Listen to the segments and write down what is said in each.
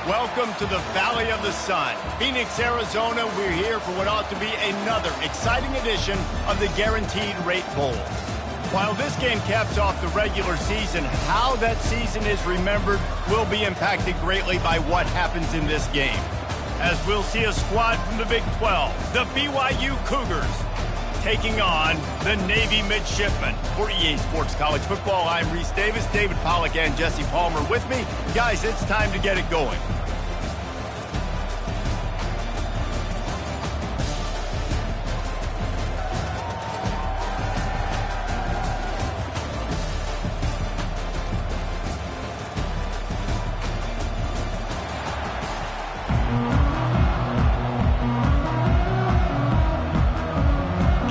Welcome to the Valley of the Sun. Phoenix, Arizona, we're here for what ought to be another exciting edition of the Guaranteed Rate Bowl. While this game caps off the regular season, how that season is remembered will be impacted greatly by what happens in this game. As we'll see a squad from the Big 12, the BYU Cougars, taking on the Navy Midshipmen. For EA Sports College Football, I'm Reese Davis, David Pollack, and Jesse Palmer with me. Guys, it's time to get it going.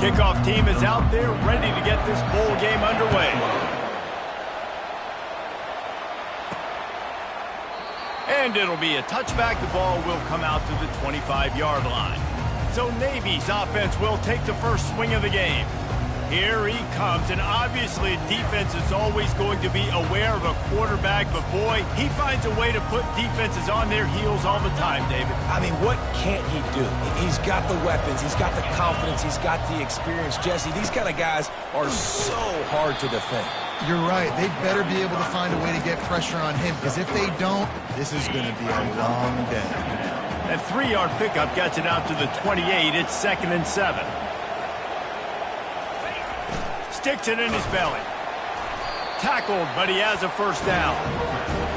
Kickoff team is out there ready to get this bowl game underway. And it'll be a touchback. The ball will come out to the 25-yard line. So Navy's offense will take the first swing of the game. Here he comes, and obviously defense is always going to be aware of a quarterback, but boy, he finds a way to put defenses on their heels all the time, David. I mean, what can't he do? He's got the weapons, he's got the confidence, he's got the experience. Jesse, these kind of guys are so hard to defend. You're right. They better be able to find a way to get pressure on him, because if they don't, this is going to be a long day. That 3-yard pickup gets it out to the 28. It's 2nd and 7. Sticks it in his belly. Tackled, but he has a first down.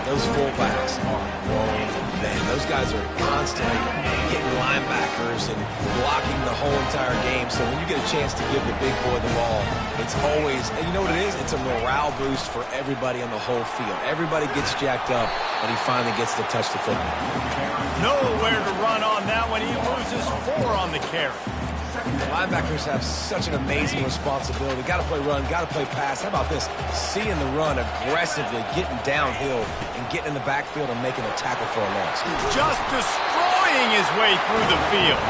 Those fullbacks are grown men. Those guys are constantly hitting linebackers and blocking the whole entire game. So when you get a chance to give the big boy the ball, it's always, and you know what it is? It's a morale boost for everybody on the whole field. Everybody gets jacked up, and he finally gets to touch the football. Nowhere to run on that one. He loses 4 on the carry. Linebackers have such an amazing responsibility. Got to play run, got to play pass. How about this? Seeing the run aggressively, getting downhill, and getting in the backfield and making a tackle for a loss. Just destroying his way through the field.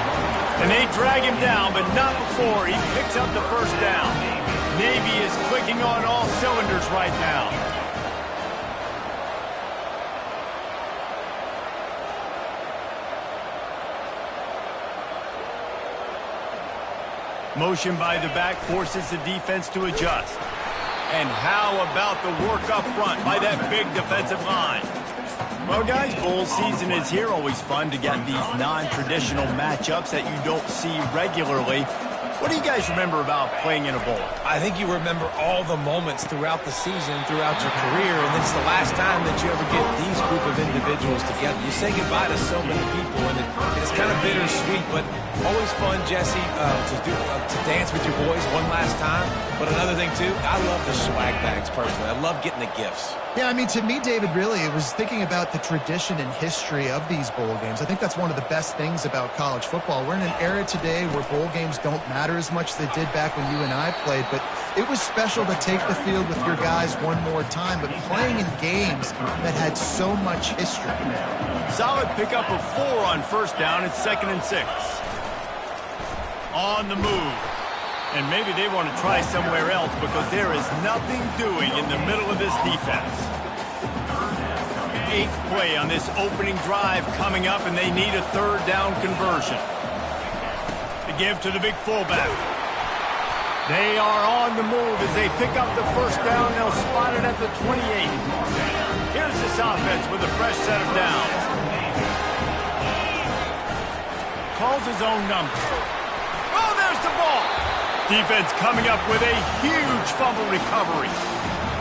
And they drag him down, but not before he picks up the first down. Navy is clicking on all cylinders right now. Motion by the back forces the defense to adjust. And how about the work up front by that big defensive line? Well, guys, bowl season is here. Always fun to get these non-traditional matchups that you don't see regularly. What do you guys remember about playing in a bowl? I think you remember all the moments throughout the season, throughout your career, and it's the last time that you ever get these group of individuals together. You say goodbye to so many people, and it's kind of bittersweet, but always fun, Jesse, to dance with your boys one last time. But another thing, too, I love the swag bags, personally. I love getting the gifts. Yeah, I mean, to me, David, really, it was thinking about the tradition and history of these bowl games. I think that's one of the best things about college football. We're in an era today where bowl games don't matter as much as they did back when you and I played, but it was special to take the field with your guys one more time, but playing in games that had so much history. Solid pickup of 4 on first down. It's 2nd and 6. On the move. And maybe they want to try somewhere else because there is nothing doing in the middle of this defense. 8th play on this opening drive coming up, and they need a 3rd down conversion. To give to the big fullback. They are on the move as they pick up the first down. They'll spot it at the 28. Here's this offense with a fresh set of downs. Calls his own number. Oh, there's the ball. Defense coming up with a huge fumble recovery.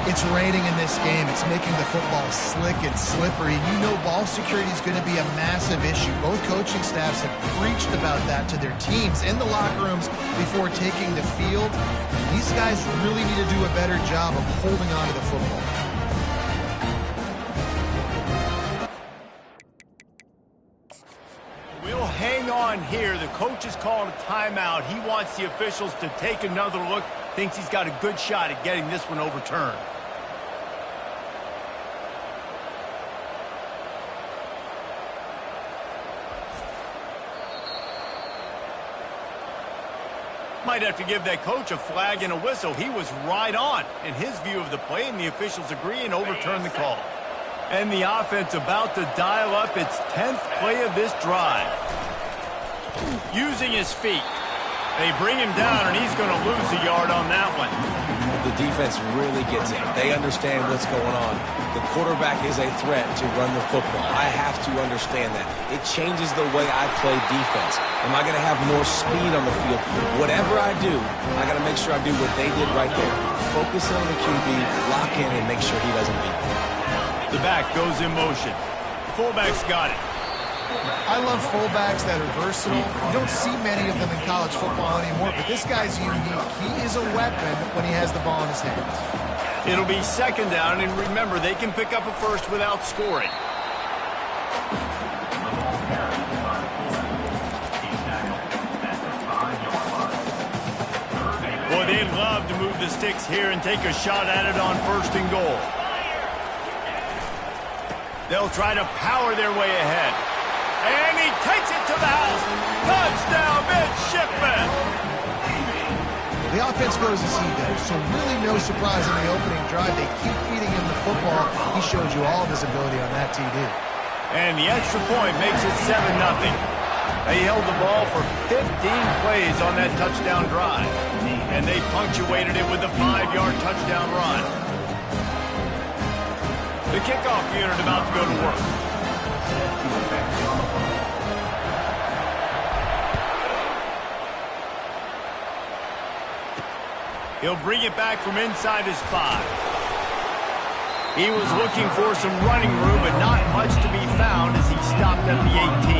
It's raining in this game. It's making the football slick and slippery. You know ball security is going to be a massive issue. Both coaching staffs have preached about that to their teams in the locker rooms before taking the field. These guys really need to do a better job of holding on to the football. We'll hang on here. The coach is calling a timeout. He wants the officials to take another look. Thinks he's got a good shot at getting this one overturned. Might have to give that coach a flag and a whistle. He was right on in his view of the play, and the officials agree and overturn the call. And the offense about to dial up its 10th play of this drive. Using his feet. They bring him down, and he's going to lose a yard on that one. The defense really gets it. They understand what's going on. The quarterback is a threat to run the football. I have to understand that. It changes the way I play defense. Am I going to have more speed on the field? Whatever I do, I got to make sure I do what they did right there. Focus on the QB, lock in, and make sure he doesn't beat me. The back goes in motion. Fullback's got it. I love fullbacks that are versatile. You don't see many of them in college football anymore, but this guy's unique. He is a weapon when he has the ball in his hands. It'll be second down, and remember, they can pick up a first without scoring. Boy, they'd love to move the sticks here and take a shot at it on first and goal. They'll try to power their way ahead. And he takes it to the house. Touchdown, midshipman. The offense goes as he does, so really no surprise in the opening drive. They keep feeding him the football. He showed you all of his ability on that TD. And the extra point makes it 7-0. They held the ball for 15 plays on that touchdown drive. And they punctuated it with a 5-yard touchdown run. The kickoff unit about to go to work. He'll bring it back from inside his 5. He was looking for some running room, but not much to be found as he stopped at the 18.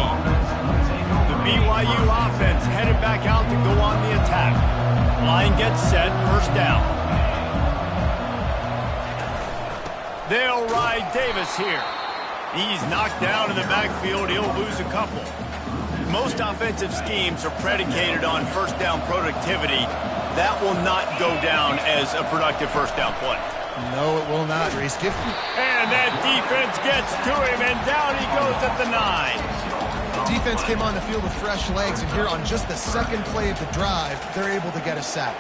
The BYU offense headed back out to go on the attack. Line gets set, first down. They'll ride Davis here. He's knocked down in the backfield. He'll lose a couple. Most offensive schemes are predicated on first down productivity. That will not go down as a productive first down play. No, it will not, Reese. And that defense gets to him, and down he goes at the 9. Defense came on the field with fresh legs, and here on just the second play of the drive, they're able to get a sack.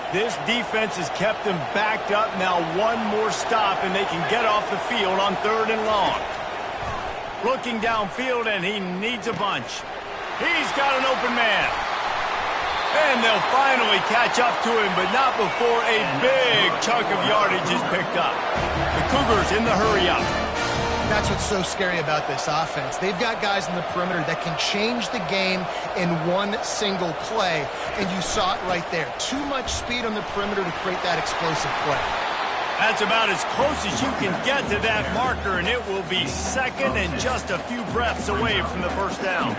This defense has kept them backed up. Now one more stop, and they can get off the field on 3rd and long. Looking downfield, and he needs a bunch. He's got an open man. And they'll finally catch up to him, but not before a big chunk of yardage is picked up. The Cougars in the hurry up. That's what's so scary about this offense. They've got guys in the perimeter that can change the game in one single play, and you saw it right there. Too much speed on the perimeter to create that explosive play. That's about as close as you can get to that marker, and it will be second and just a few breaths away from the first down.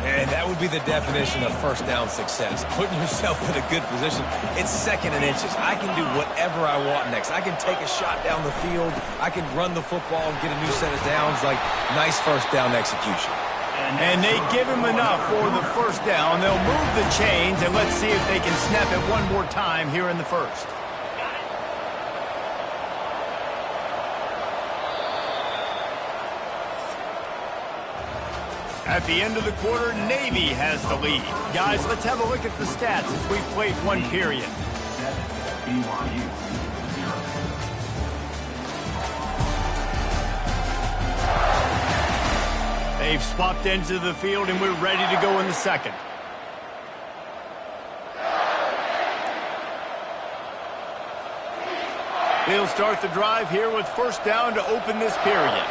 And that would be the definition of first down success. Putting yourself in a good position. It's second and inches. I can do whatever I want next. I can take a shot down the field. I can run the football and get a new set of downs. Like, nice first down execution. And they give him enough for the first down. They'll move the chains, and let's see if they can snap it one more time here in the first. At the end of the quarter, Navy has the lead. Guys, let's have a look at the stats as we've played one period. They've swapped ends of the field, and we're ready to go in the second. They'll start the drive here with first down to open this period.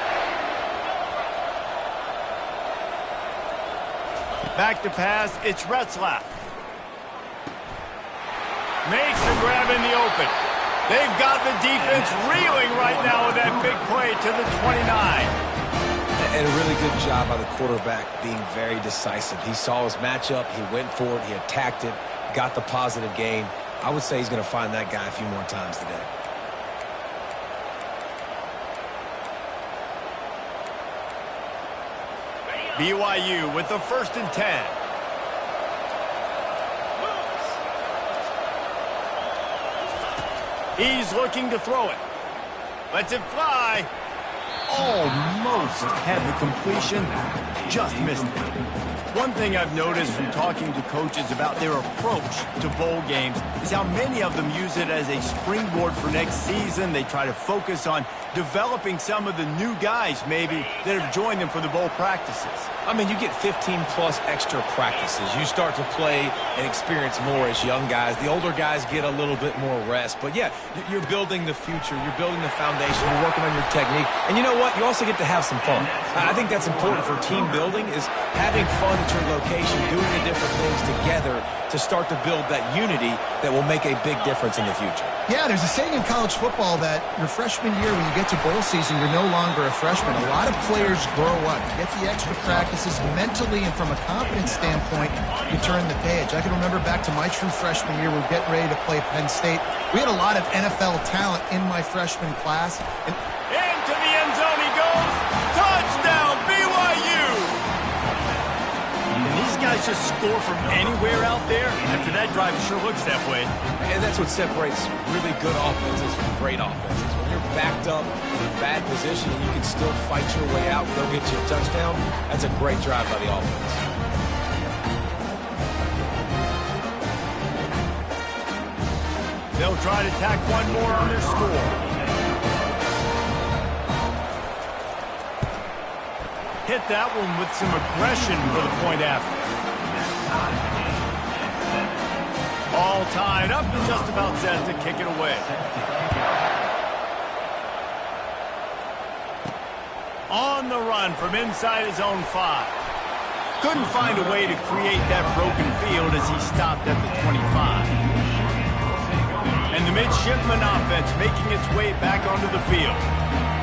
Back to pass, it's Retzlaff. Makes the grab in the open. They've got the defense reeling right now with that big play to the 29. And a really good job by the quarterback being very decisive. He saw his matchup, he went for it, he attacked it, got the positive gain. I would say he's going to find that guy a few more times today. BYU with the 1st and 10. He's looking to throw it. Lets it fly. Almost had the completion. Just missed it. One thing I've noticed from talking to coaches about their approach to bowl games is how many of them use it as a springboard for next season. They try to focus on developing some of the new guys, maybe, that have joined them for the bowl practices. I mean, you get 15-plus extra practices. You start to play and experience more as young guys. The older guys get a little bit more rest. But, yeah, you're building the future. You're building the foundation. You're working on your technique. And you know what? You also get to have some fun. I think that's important for team building is having fun at your location, doing the different things together to start to build that unity that will make a big difference in the future. Yeah, there's a saying in college football that your freshman year, when you get to bowl season, you're no longer a freshman. A lot of players grow up. You get the extra practices mentally, and from a confidence standpoint, you turn the page. I can remember back to my true freshman year, we were getting ready to play Penn State. We had a lot of NFL talent in my freshman class. And into the end zone he goes. Touchdown, BYU! And these guys just score from anywhere out there. After that drive, it sure looks that way. And that's what separates really good offenses from great offenses. When you're backed up in a bad position and you can still fight your way out and go get you a touchdown, that's a great drive by the offense. They'll try to tack one more on their score. Hit that one with some aggression for the point after. All tied up and just about set to kick it away. On the run from inside his own 5. Couldn't find a way to create that broken field as he stopped at the 25. And the midshipman offense making its way back onto the field.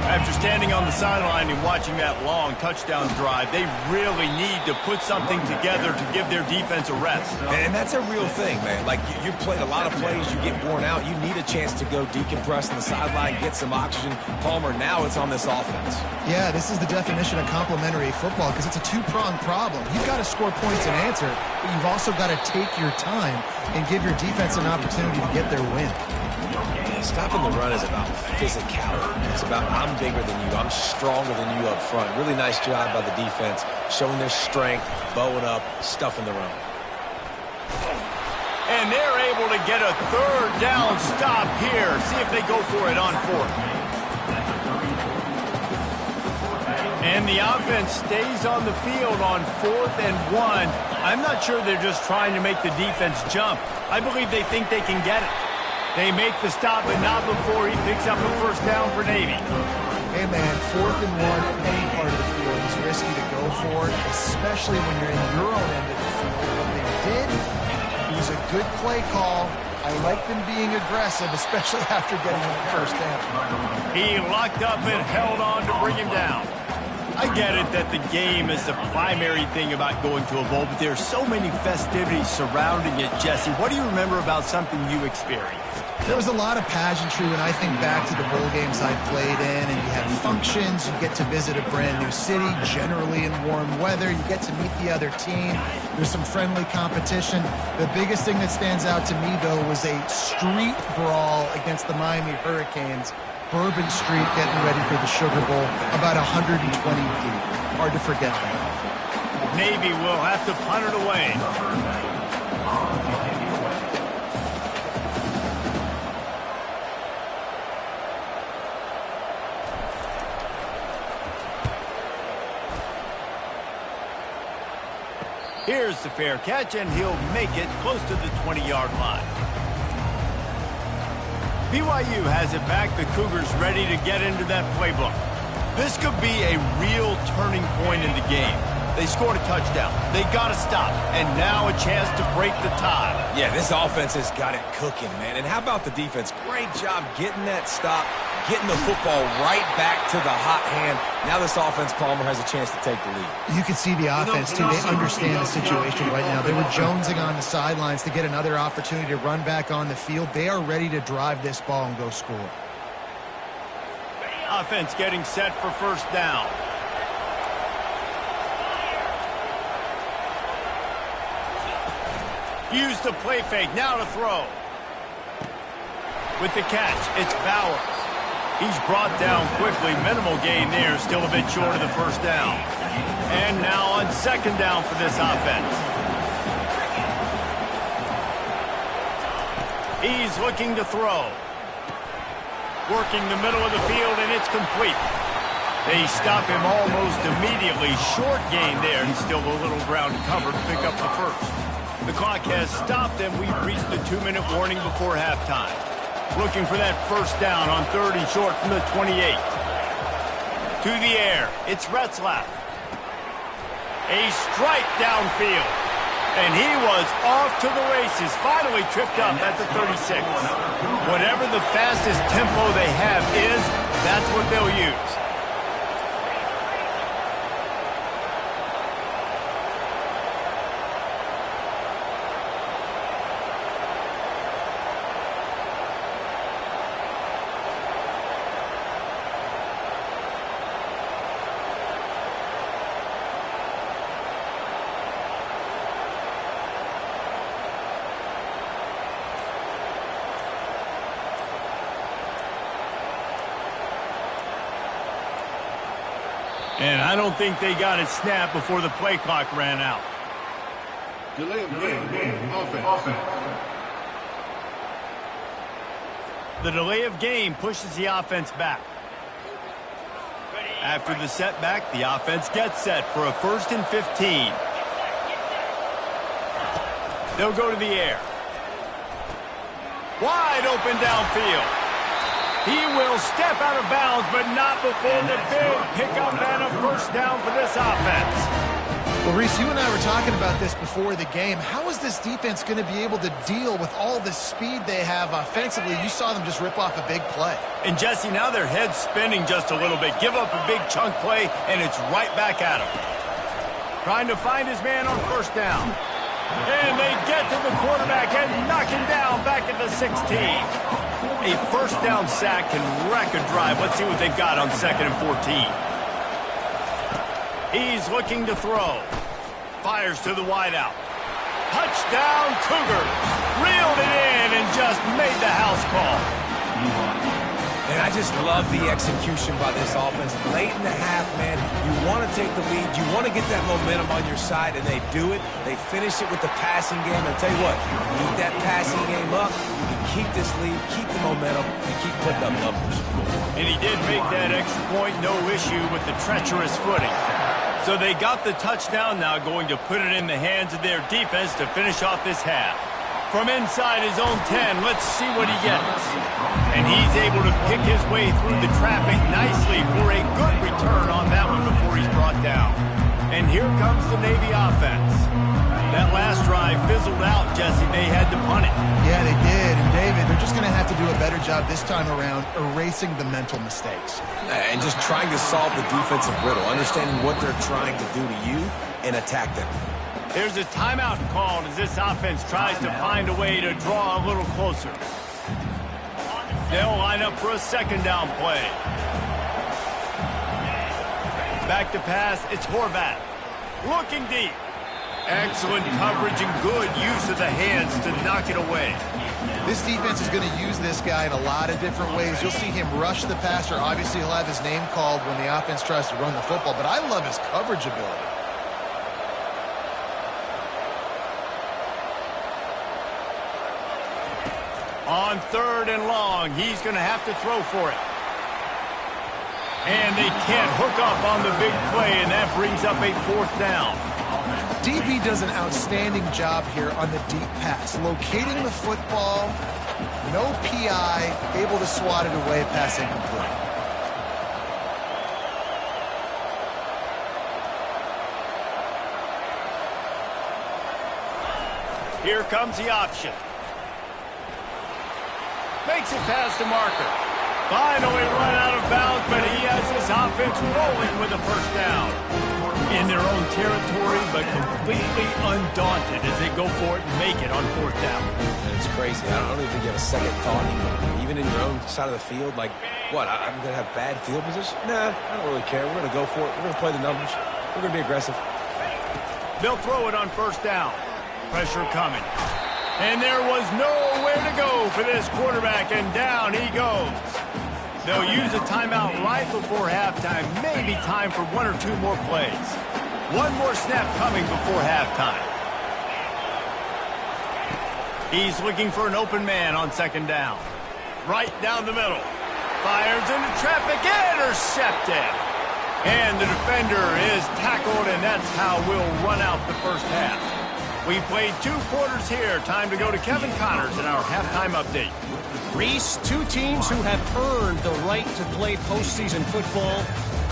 After standing on the sideline and watching that long touchdown drive, they really need to put something together to give their defense a rest. And that's a real thing, man. Like, you've played a lot of plays, you get worn out, you need a chance to go decompress on the sideline, get some oxygen. Palmer, now it's on this offense. yeah, this is the definition of complementary football because it's a two-pronged problem. You've got to score points and answer, but you've also got to take your time and give your defense an opportunity to get their win. Stopping the run is about physicality. It's about I'm bigger than you. I'm stronger than you up front. Really nice job by the defense, showing their strength, bowing up, stuffing the run. And they're able to get a third down stop here. See if they go for it on 4th. And the offense stays on the field on 4th and 1. I'm not sure they're just trying to make the defense jump. I believe they think they can get it. They make the stop, but not before he picks up a first down for Navy. Hey, man, 4th and 1, any part of the field is risky to go for, especially when you're in your own end of the field. What they did, it was a good play call. I like them being aggressive, especially after getting the first down. He locked up and held on to bring him down. I get it that the game is the primary thing about going to a bowl, but there are so many festivities surrounding it, Jesse. What do you remember about something you experienced? There was a lot of pageantry when I think back to the bowl games I played in, and you had functions, you get to visit a brand new city, generally in warm weather, you get to meet the other team, there's some friendly competition. The biggest thing that stands out to me, though, was a street brawl against the Miami Hurricanes. Bourbon Street getting ready for the Sugar Bowl, about 120 deep. Hard to forget that. Navy will have to punt it away. Here's the fair catch, and he'll make it close to the 20-yard line. BYU has it back. The Cougars ready to get into that playbook. This could be a real turning point in the game. They scored a touchdown. They got to stop. And now a chance to break the tie. Yeah, this offense has got it cooking, man. And how about the defense? Great job getting that stop, getting the football right back to the hot hand. Now this offense, Palmer, has a chance to take the lead. You can see the offense, too. They understand the situation right now. They were jonesing on the sidelines to get another opportunity to run back on the field. They are ready to drive this ball and go score. Offense getting set for first down. Use the play fake. Now to throw. With the catch, it's Bowers. He's brought down quickly. Minimal gain there. Still a bit short of the first down. And now on second down for this offense. He's looking to throw. Working the middle of the field, and it's complete. They stop him almost immediately. Short gain there. He's still a little ground cover to pick up the first. The clock has stopped, and we've reached the 2-minute warning before halftime. Looking for that first down on 3rd and short from the 28. To the air. It's Retzlaff. A strike downfield. And he was off to the races. Finally tripped up at the 36. Whatever the fastest tempo they have is, that's what they'll use. And I don't think they got it snapped before the play clock ran out. Delay of game. Offense. The delay of game pushes the offense back. After the setback, the offense gets set for a 1st and 15. They'll go to the air. Wide open downfield. He will step out of bounds, but not before the big pickup and a first down for this offense. Well, Reese, you and I were talking about this before the game. How is this defense going to be able to deal with all the speed they have offensively? You saw them just rip off a big play. And, Jesse, now their head's spinning just a little bit. Give up a big chunk play, and it's right back at him. Trying to find his man on first down. And they get to the quarterback and knock him down back at the 16. A first down sack can wreck a drive. Let's see what they've got on 2nd and 14. He's looking to throw. Fires to the wideout. Touchdown Cougars. Reeled it in and just made the house call. And I just love the execution by this offense. Late in the half, man, you want to take the lead. You want to get that momentum on your side, and they do it. They finish it with the passing game. I'll tell you what, keep that passing game up. You can keep this lead, keep the momentum, and keep putting up numbers. And he did make that extra point, no issue with the treacherous footing. So they got the touchdown, now going to put it in the hands of their defense to finish off this half. From inside his own 10, let's see what he gets. And he's able to pick his way through the traffic nicely for a good return on that one before he's brought down. And here comes the Navy offense. That last drive fizzled out, Jesse. They had to punt it. Yeah, they did. And, David, they're just going to have to do a better job this time around erasing the mental mistakes. And just trying to solve the defensive riddle, understanding what they're trying to do to you and attack them. There's a timeout called as this offense tries to find a way to draw a little closer. They'll line up for a second down play. Back to pass, it's Horvat. Looking deep. Excellent coverage and good use of the hands to knock it away. This defense is going to use this guy in a lot of different ways. You'll see him rush the passer. Obviously, he'll have his name called when the offense tries to run the football, but I love his coverage ability. On 3rd and long, he's going to have to throw for it. And they can't hook up on the big play, and that brings up a 4th down. DB does an outstanding job here on the deep pass, locating the football, no PI, able to swat it away, pass incomplete. Here comes the option. Makes it past the marker. Finally run out of bounds, but he has his offense rolling with a first down. In their own territory, but completely undaunted as they go for it and make it on fourth down. It's crazy. I don't even think you have a second thought even in your own side of the field. Like, what, I'm going to have bad field position? Nah, I don't really care. We're going to go for it. We're going to play the numbers. We're going to be aggressive. They'll throw it on first down. Pressure coming. And there was nowhere to go for this quarterback, and down he goes. They'll use a timeout right before halftime. Maybe time for one or two more plays. One more snap coming before halftime. He's looking for an open man on second down. Right down the middle. Fires into traffic. Intercepted. And the defender is tackled, and that's how we'll run out the first half. We played 2 quarters here. Time to go to Kevin Connors in our halftime update. Reese, 2 teams who have earned the right to play postseason football,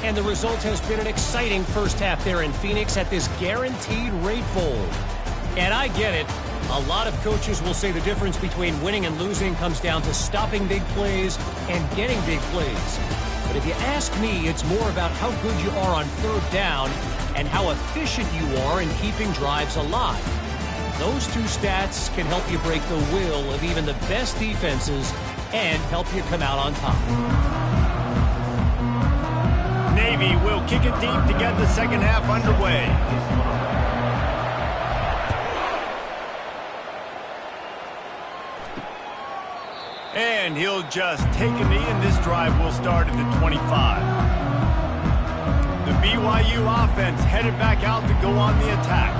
and the result has been an exciting first half there in Phoenix at this Guaranteed Rate Bowl. And I get it. A lot of coaches will say the difference between winning and losing comes down to stopping big plays and getting big plays. But if you ask me, it's more about how good you are on third down and how efficient you are in keeping drives alive. Those 2 stats can help you break the will of even the best defenses and help you come out on top. Navy will kick it deep to get the second half underway. And he'll just take a knee, and this drive will start at the 25. The BYU offense headed back out to go on the attack.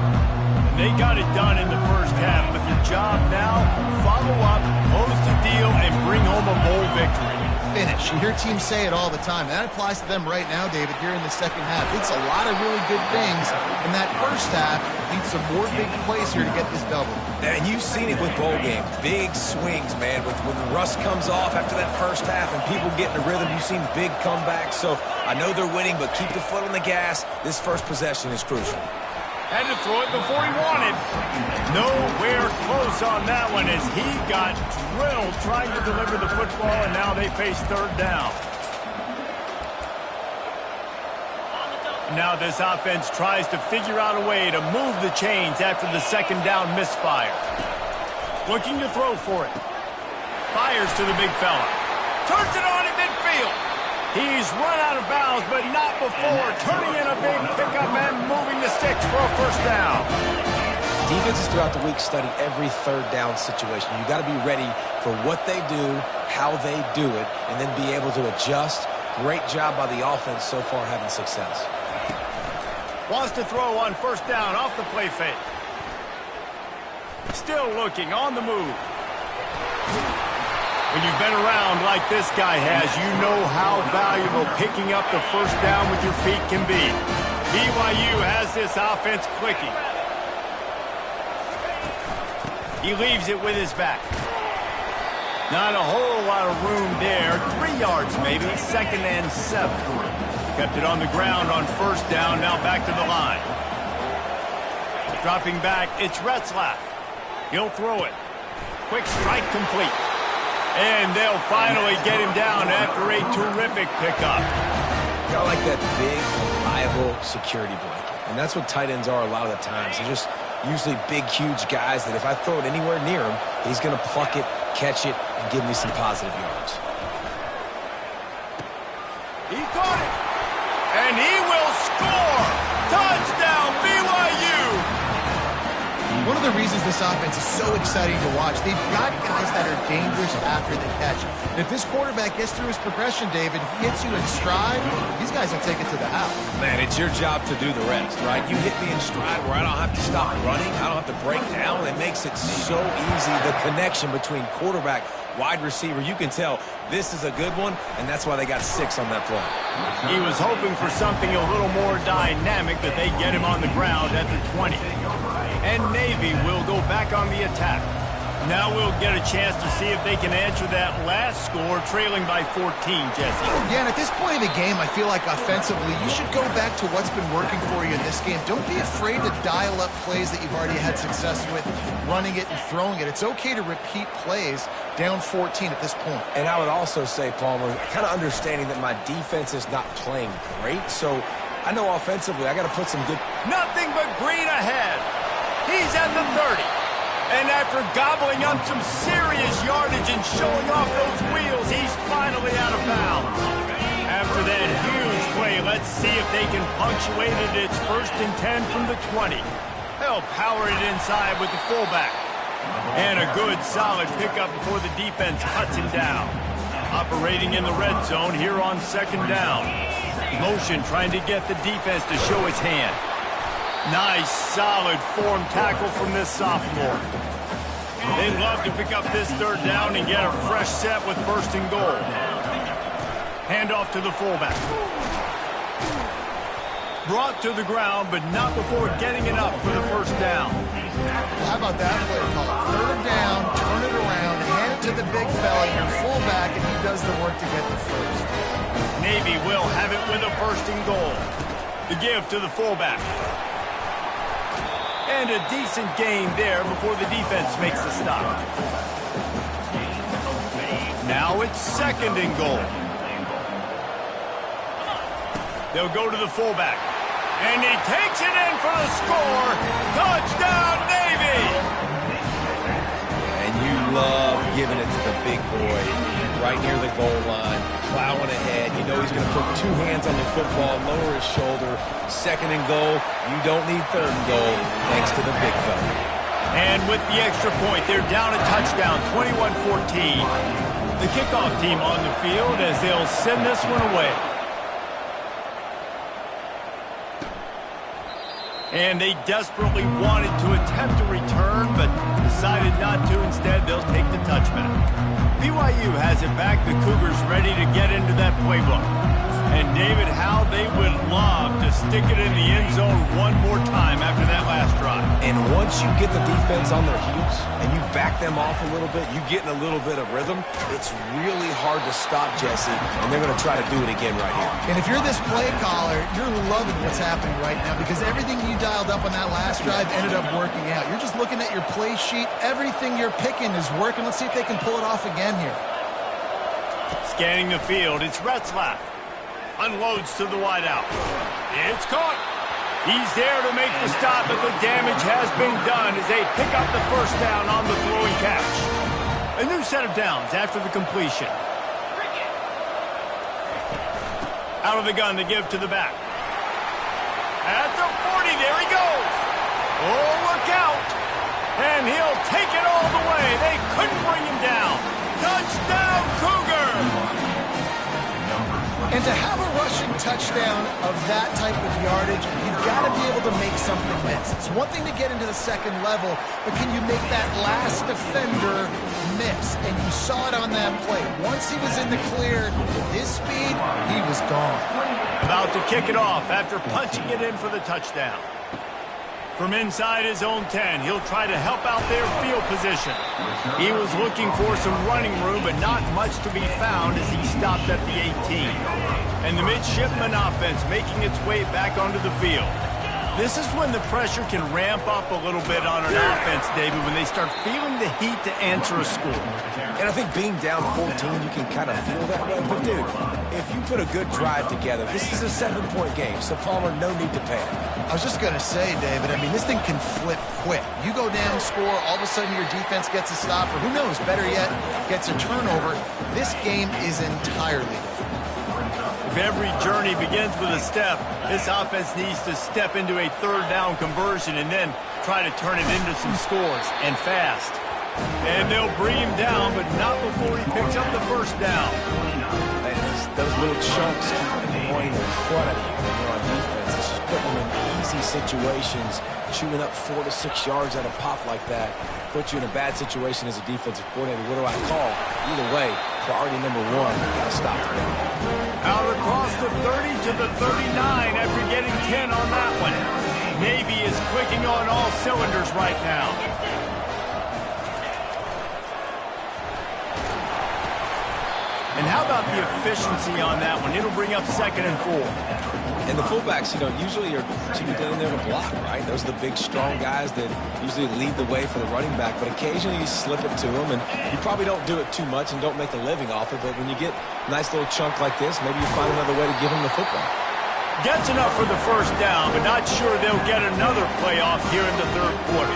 And they got it done in the first half, but the job now, follow up, close the deal, and bring home a bowl victory. Finish. You hear teams say it all the time. That applies to them right now, David, here in the second half. It's a lot of really good things. In that first half, need some more big plays here to get this double. And you've seen it with bowl games. Big swings, man. When the rust comes off after that first half and people get in a rhythm, you've seen big comebacks. So I know they're winning, but keep the foot on the gas. This first possession is crucial. Had to throw it before he wanted. Nowhere close on that one as he got drilled trying to deliver the football, and now they face third down. Now this offense tries to figure out a way to move the chains after the second down misfire. Looking to throw for it. Fires to the big fella. Turns it on in midfield. He's run out of bounds, but not before turning in a big pickup and moving the sticks for a first down. Defenses throughout the week study every third down situation. You got to be ready for what they do, how they do it, and then be able to adjust. Great job by the offense so far having success. Wants to throw on first down off the play fake. Still looking on the move. When you've been around like this guy has, you know how valuable picking up the first down with your feet can be. BYU has this offense clicking. He leaves it with his back. Not a whole lot of room there. 3 yards maybe, 2nd and 7. Kept it on the ground on first down, now back to the line. Dropping back, it's Retzlaff. He'll throw it. Quick strike complete. And they'll finally get him down after a terrific pickup. Got like that big, reliable security blanket. And that's what tight ends are a lot of the times. They're just usually big, huge guys that if I throw it anywhere near him, he's going to pluck it, catch it, and give me some positive yards. He caught it. And he will score. Touchdown, BYU. One of the reasons this offense is so exciting to watch, they've got guys that are dangerous after the catch. And if this quarterback gets through his progression, David, he hits you in stride, these guys will take it to the house. Man, it's your job to do the rest, right? You hit me in stride where I don't have to stop running. I don't have to break down. It makes it so easy, the connection between quarterback, wide receiver. You can tell this is a good one, and that's why they got 6 on that play. He was hoping for something a little more dynamic, but they get him on the ground at the 20. And Navy will go back on the attack. Now we'll get a chance to see if they can answer that last score, trailing by 14, Jesse. Yeah, and at this point in the game, I feel like offensively, you should go back to what's been working for you in this game. Don't be afraid to dial up plays that you've already had success with, running it and throwing it. It's okay to repeat plays down 14 at this point. And I would also say, Palmer, kind of understanding that my defense is not playing great, so I know offensively I got to put some good... Nothing but green ahead. He's at the 30. And after gobbling up some serious yardage and showing off those wheels, he's finally out of bounds. After that huge play, let's see if they can punctuate it. It's 1st and 10 from the 20. They'll power it inside with the fullback. And a good, solid pickup before the defense cuts him down. Operating in the red zone here on 2nd down. Motion trying to get the defense to show his hand. Nice, solid form tackle from this sophomore. They'd love to pick up this 3rd down and get a fresh set with 1st and goal. Handoff to the fullback. Brought to the ground, but not before getting it up for the 1st down. Well, how about that play call? 3rd down, turn it around, hand it to the big fella, your fullback, and he does the work to get the first. Navy will have it with a 1st and goal. The give to the fullback. And a decent gain there before the defense makes the stop. Now it's 2nd and goal. They'll go to the fullback. And he takes it in for the score. Touchdown, Navy! And you love giving it to the big boy right near the goal line, plowing ahead. You know he's going to put 2 hands on the football, lower his shoulder. 2nd and goal. You don't need 3rd and goal, thanks to the big fella. And with the extra point, they're down a touchdown, 21-14. The kickoff team on the field as they'll send this one away. And they desperately wanted to attempt a return, but decided not to. Instead, they'll take the touchback. BYU has it back. The Cougars ready to get into that playbook. And, David, how they would love to stick it in the end zone one more time after that last drive. And once you get the defense on their heels and you back them off a little bit, you get in a little bit of rhythm, it's really hard to stop, Jesse, and they're going to try to do it again right here. And if you're this play caller, you're loving what's happening right now because everything you dialed up on that last drive ended up working out. You're just looking at your play sheet. Everything you're picking is working. Let's see if they can pull it off again here. Scanning the field, it's Retzlaff. Unloads to the wideout. It's caught. He's there to make the stop, but the damage has been done as they pick up the 1st down on the throwing catch. A new set of downs after the completion. Out of the gun to give to the back. At the 40, there he goes. Oh, look out. And he'll take it all the way. They couldn't bring him down. Touchdown, Cougar! And to have a rushing touchdown of that type of yardage, you've got to be able to make something miss. It's one thing to get into the 2nd level, but can you make that last defender miss? And you saw it on that play. Once he was in the clear, with his speed, he was gone. About to kick it off after punching it in for the touchdown. From inside his own 10, he'll try to help out their field position. He was looking for some running room, but not much to be found as he stopped at the 18. And the midshipman offense making its way back onto the field. This is when the pressure can ramp up a little bit on an offense, David, when they start feeling the heat to answer a score. And I think being down 14, you can kind of feel that way. But, dude, if you put a good drive together, this is a 7-point game, so Palmer, no need to panic. I was just going to say, David, I mean, this thing can flip quick. You go down, score, all of a sudden your defense gets a stop, or who knows, better yet, gets a turnover. This game is entirely different. If every journey begins with a step, this offense needs to step into a 3rd down conversion and then try to turn it into some scores, and fast. And they'll bring him down, but not before he picks up the 1st down. And those little chunks keep annoying the crud out of you when you're on defense. It's just putting them in easy situations, chewing up 4 to 6 yards at a pop like that. Put you in a bad situation as a defensive coordinator. What do I call? Either way, priority number 1, gotta stop the run. Out across the 30 to the 39 after getting 10 on that one. Navy is clicking on all cylinders right now. And how about the efficiency on that one? It'll bring up 2nd and 4. And the fullbacks, usually are typically in there to block, right? Those are the big, strong guys that usually lead the way for the running back. But occasionally you slip it to them, and you probably don't do it too much and don't make a living off it. But when you get a nice little chunk like this, maybe you find another way to give them the football. Gets enough for the first down, but not sure they'll get another playoff here in the 3rd quarter.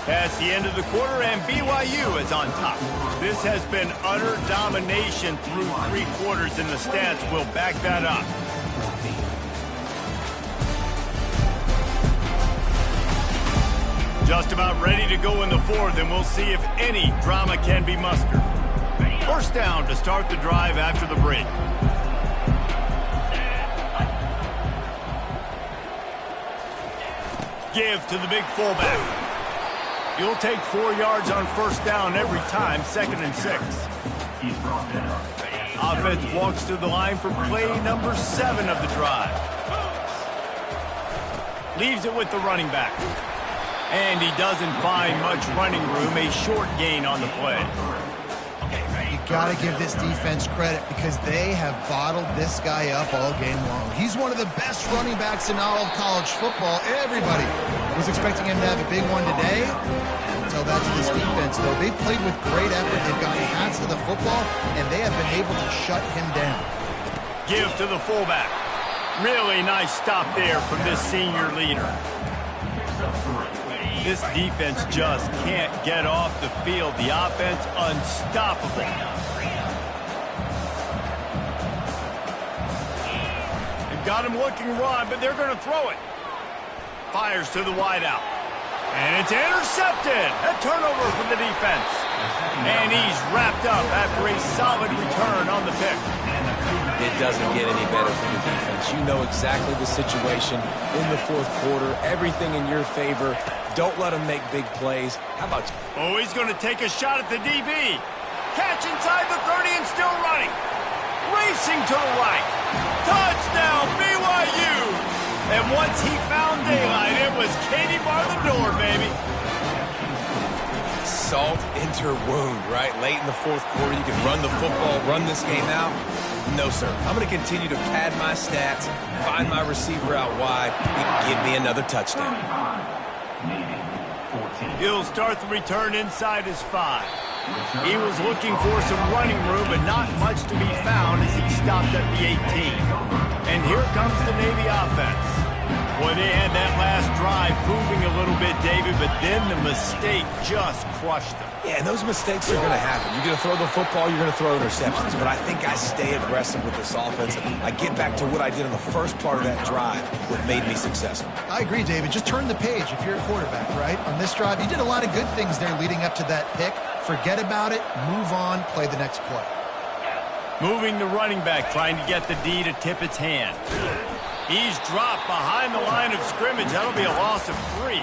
That's the end of the quarter, and BYU is on top. This has been utter domination through 3 quarters, and the stats will back that up. Just about ready to go in the 4th, and we'll see if any drama can be mustered. First down to start the drive after the break. Give to the big fullback. You'll take 4 yards on first down every time, 2nd and 6. Offense walks to the line for play number 7 of the drive. Leaves it with the running back. And he doesn't find much running room, a short gain on the play. Got to give this defense credit because they have bottled this guy up all game long. He's one of the best running backs in all of college football. Everybody was expecting him to have a big one today. Tell that to this defense, though. They've played with great effort. They've gotten hands to the football, and they have been able to shut him down. Give to the fullback. Really nice stop there from this senior leader. This defense just can't get off the field. The offense unstoppable. They've got him looking raw, but they're going to throw it. Fires to the wideout. And it's intercepted. A turnover for the defense. And he's wrapped up after a solid return on the pick. It doesn't get any better from the defense. You know exactly the situation in the 4th quarter. Everything in your favor. Don't let him make big plays. How about you? Oh, he's going to take a shot at the DB. Catch inside the 30 and still running. Racing to the right. Touchdown, BYU. And once he found daylight, it was Katie bar the door, baby. Salt into her wound, right? Late in the 4th quarter, you can run the football, run this game out. No, sir. I'm going to continue to pad my stats, find my receiver out wide, and give me another touchdown. He'll start the return inside his 5. He was looking for some running room, but not much to be found as he stopped at the 18. And here comes the Navy offense. Boy, they had that last drive moving a little bit, David, but then the mistake just crushed them. Yeah, and those mistakes are going to happen. You're going to throw the football, you're going to throw interceptions. But I think I stay aggressive with this offense. I get back to what I did in the first part of that drive that made me successful. I agree, David. Just turn the page if you're a quarterback, right? On this drive, you did a lot of good things there leading up to that pick. Forget about it, move on, play the next play. Moving the running back, trying to get the D to tip its hand. He's dropped behind the line of scrimmage. That'll be a loss of 3.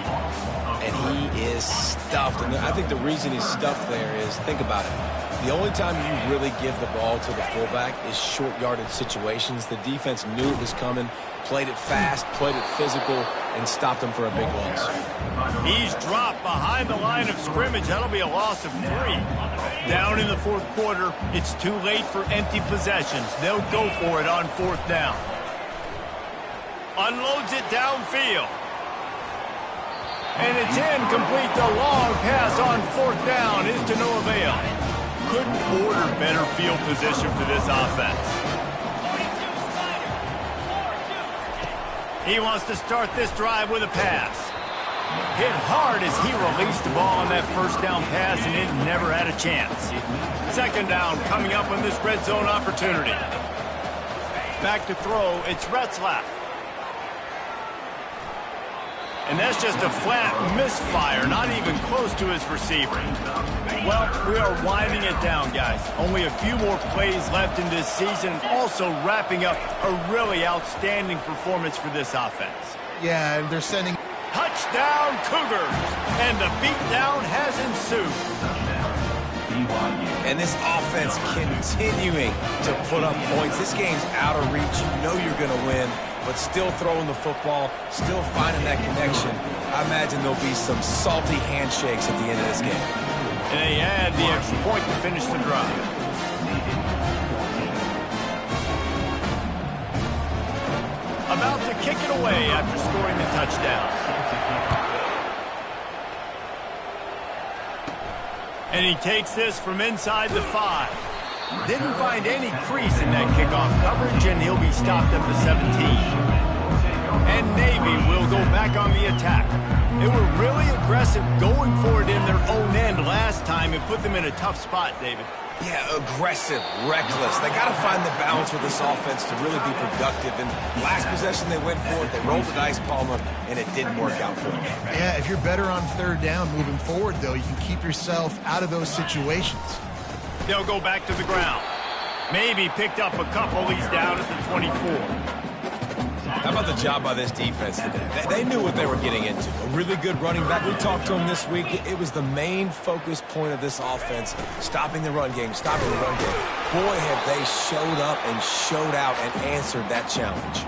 And he is stuffed. And I think the reason he's stuffed there is, think about it. The only time you really give the ball to the fullback is short yardage situations. The defense knew it was coming, played it fast, played it physical, and stopped him for a big loss. He's dropped behind the line of scrimmage. That'll be a loss of 3. Down in the 4th quarter, it's too late for empty possessions. They'll go for it on 4th down. Unloads it downfield. And it's incomplete. The long pass on 4th down is to no avail. Couldn't order better field position for this offense. He wants to start this drive with a pass. Hit hard as he released the ball on that first down pass, and it never had a chance. 2nd down coming up on this red zone opportunity. Back to throw, it's Retzlaff. And that's just a flat misfire, not even close to his receiver. Well, we are winding it down, guys. Only a few more plays left in this season, also wrapping up a really outstanding performance for this offense. Yeah, and they're sending... Touchdown, Cougars! And the beatdown has ensued. And this offense continuing to put up points. This game's out of reach. You know you're going to win, but still throwing the football, still finding that connection. I imagine there'll be some salty handshakes at the end of this game. And they add the extra point to finish the drive. About to kick it away after scoring the touchdown. And he takes this from inside the 5. Didn't find any crease in that kickoff coverage, and he'll be stopped at the 17. And Navy will go back on the attack. They were really aggressive going for it in their own end last time and put them in a tough spot, David. Yeah, aggressive, reckless. They got to find the balance with this offense to really be productive. And last possession they went for it, they rolled the dice, Palmer, and it didn't work out for them. Yeah, if you're better on third down moving forward, though, you can keep yourself out of those situations. They'll go back to the ground. Maybe picked up a couple. He's down at the 24. How about the job by this defense today? They knew what they were getting into. A really good running back. We talked to him this week. It was the main focus point of this offense, stopping the run game, stopping the run game. Boy, have they showed up and showed out and answered that challenge.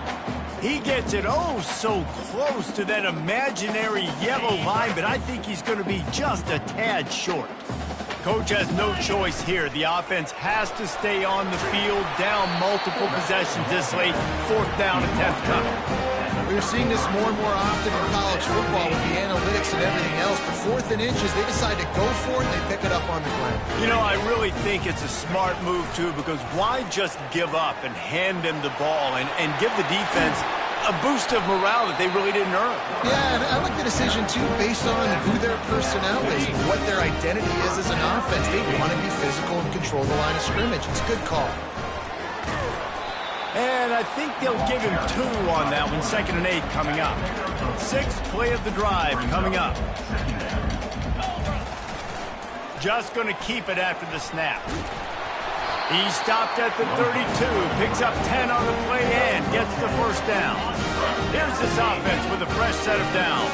He gets it so close to that imaginary yellow line, but I think he's going to be just a tad short. Coach has no choice here. The offense has to stay on the field, down multiple possessions this late. 4th down attempt coming. We're seeing this more and more often in college football with the analytics and everything else. But 4th and inches, they decide to go for it, and they pick it up on the ground. You know, I really think it's a smart move, too, because why just give up and hand them the ball and give the defense a boost of morale that they really didn't earn? Yeah, and I like the decision, too, based on who their personnel is and what their identity is as an offense. They want to be physical and control the line of scrimmage. It's a good call. And I think they'll give him 2 on that one. 2nd and 8 coming up. 6th play of the drive coming up. Just going to keep it after the snap. He stopped at the 32, picks up 10 on the play and gets the 1st down. Here's this offense with a fresh set of downs.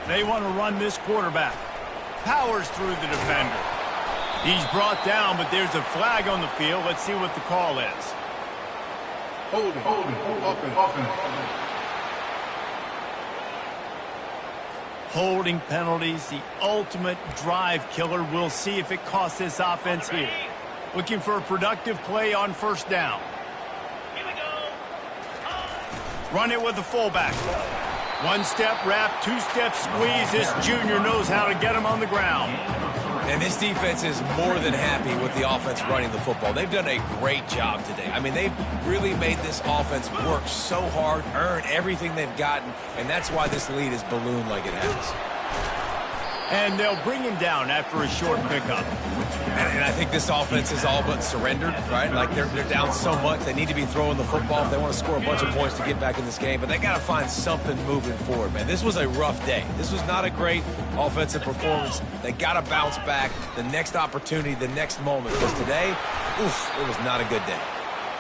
They want to run this quarterback. Powers through the defender. He's brought down, but there's a flag on the field. Let's see what the call is. Holding, offense. Holding penalties, the ultimate drive killer. We'll see if it costs this offense here. Looking for a productive play on 1st down. Run it with the fullback. 1-step wrap, 2-step squeeze. This junior knows how to get him on the ground. And this defense is more than happy with the offense running the football. They've done a great job today. I mean, they've really made this offense work so hard, earn everything they've gotten, and that's why this lead is ballooned like it has. And they'll bring him down after a short pickup. And I think this offense is all but surrendered, right? Like, they're down so much. They need to be throwing the football if they want to score a bunch of points to get back in this game. But they got to find something moving forward, man. This was a rough day. This was not a great offensive performance. They got to bounce back the next opportunity, the next moment. Because today, it was not a good day.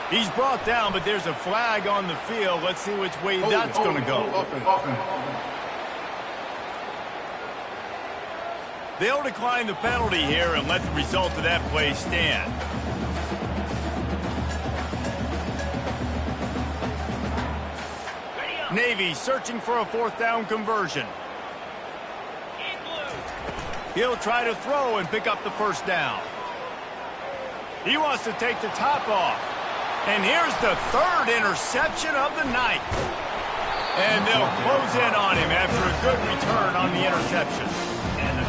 He's brought down, but there's a flag on the field. Let's see which way that's going to go. They'll decline the penalty here and let the result of that play stand. Navy searching for a 4th down conversion. He'll try to throw and pick up the 1st down. He wants to take the top off. And here's the 3rd interception of the night. And they'll close in on him after a good return on the interception.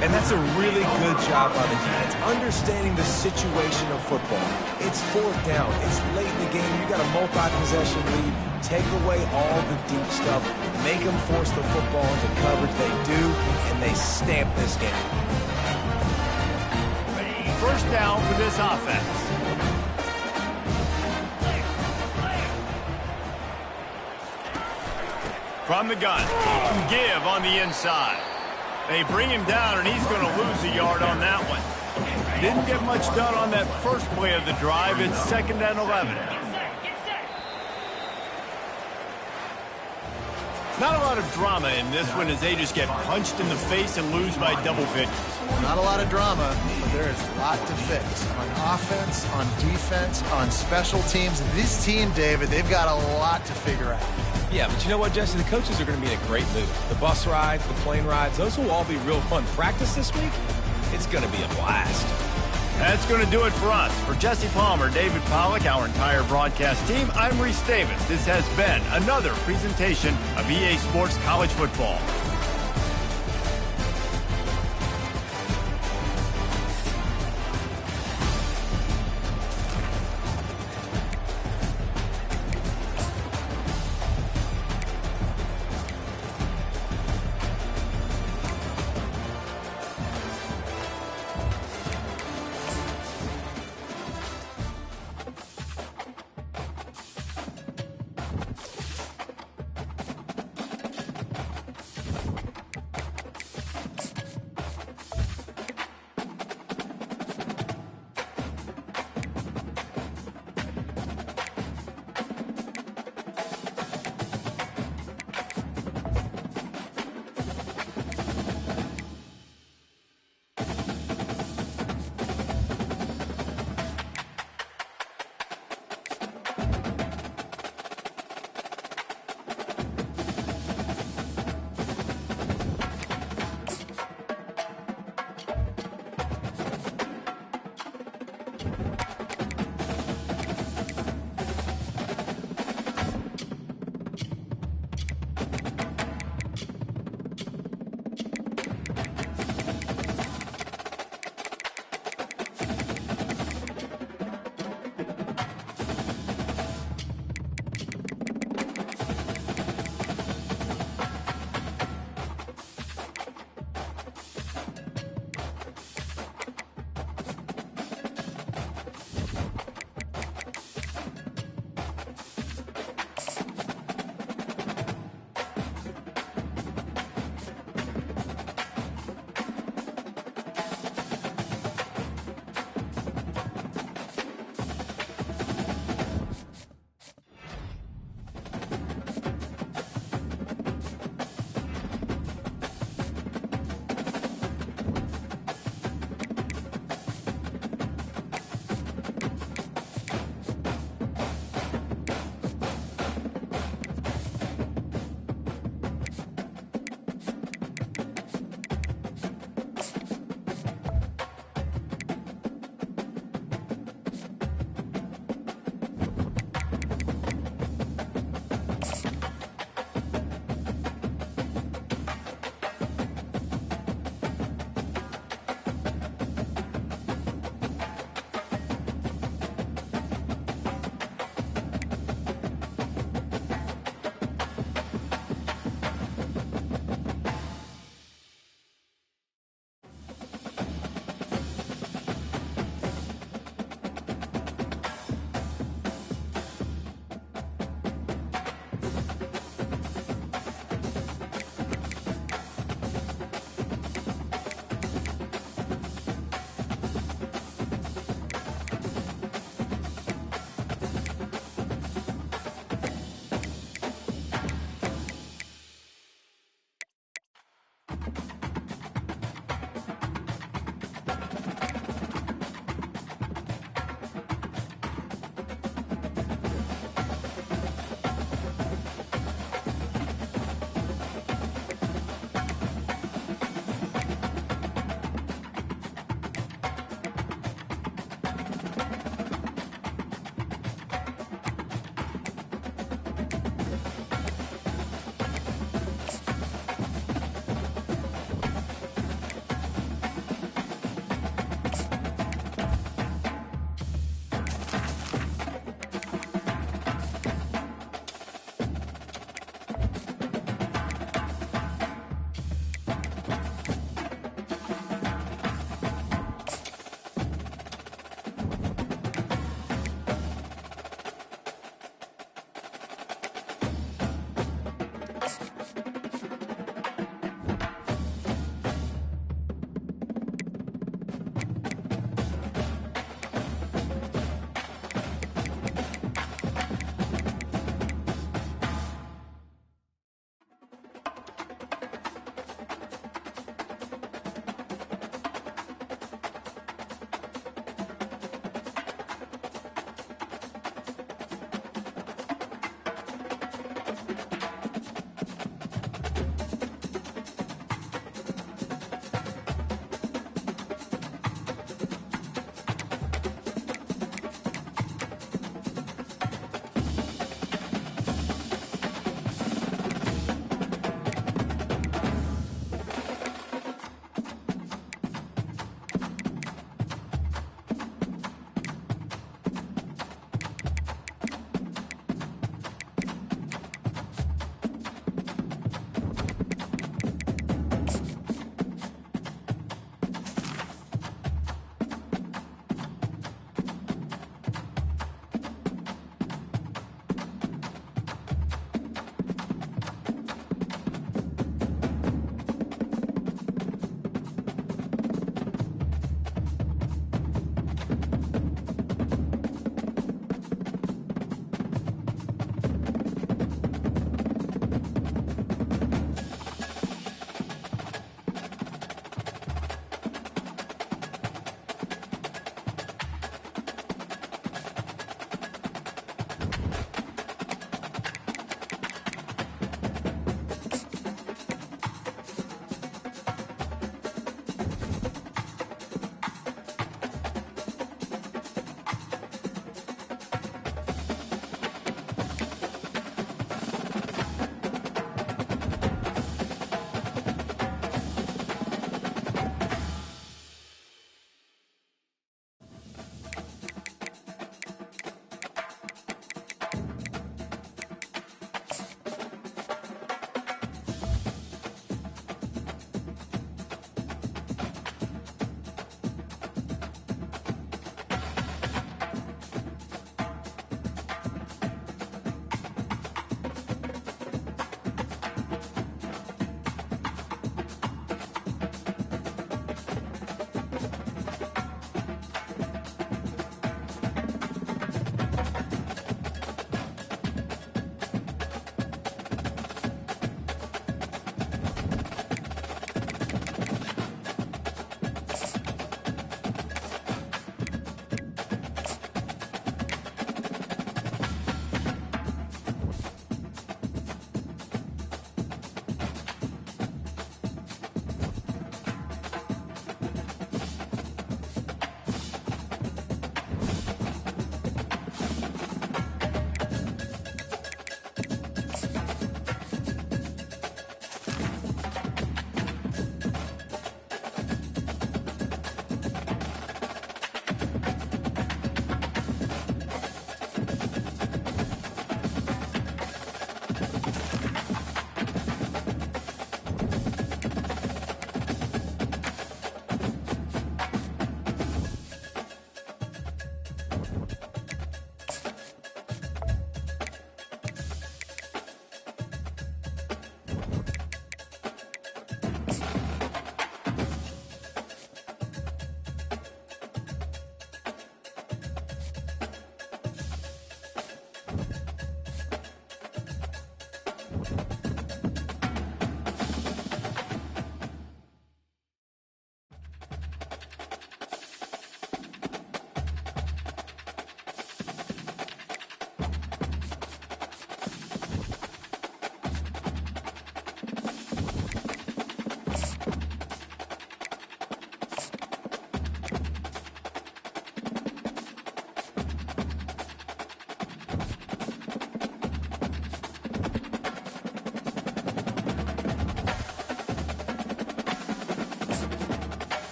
And that's a really good job by the defense, understanding the situation of football. It's 4th down. It's late in the game. You got a multi-possession lead. Take away all the deep stuff. Make them force the football into coverage. They do, and they stamp this game. 1st down for this offense. From the gun, give on the inside. They bring him down, and he's going to lose a yard on that one. Didn't get much done on that first play of the drive. It's 2nd and 11. Not a lot of drama in this one as they just get punched in the face and lose by double figures. Not a lot of drama, but there is a lot to fix. On offense, on defense, on special teams. This team, David, they've got a lot to figure out. Yeah, but you know what, Jesse? The coaches are going to be in a great mood. The bus rides, the plane rides, those will all be real fun. Practice this week, it's going to be a blast. That's going to do it for us. For Jesse Palmer, David Pollack, our entire broadcast team, I'm Reese Davis. This has been another presentation of EA Sports College Football.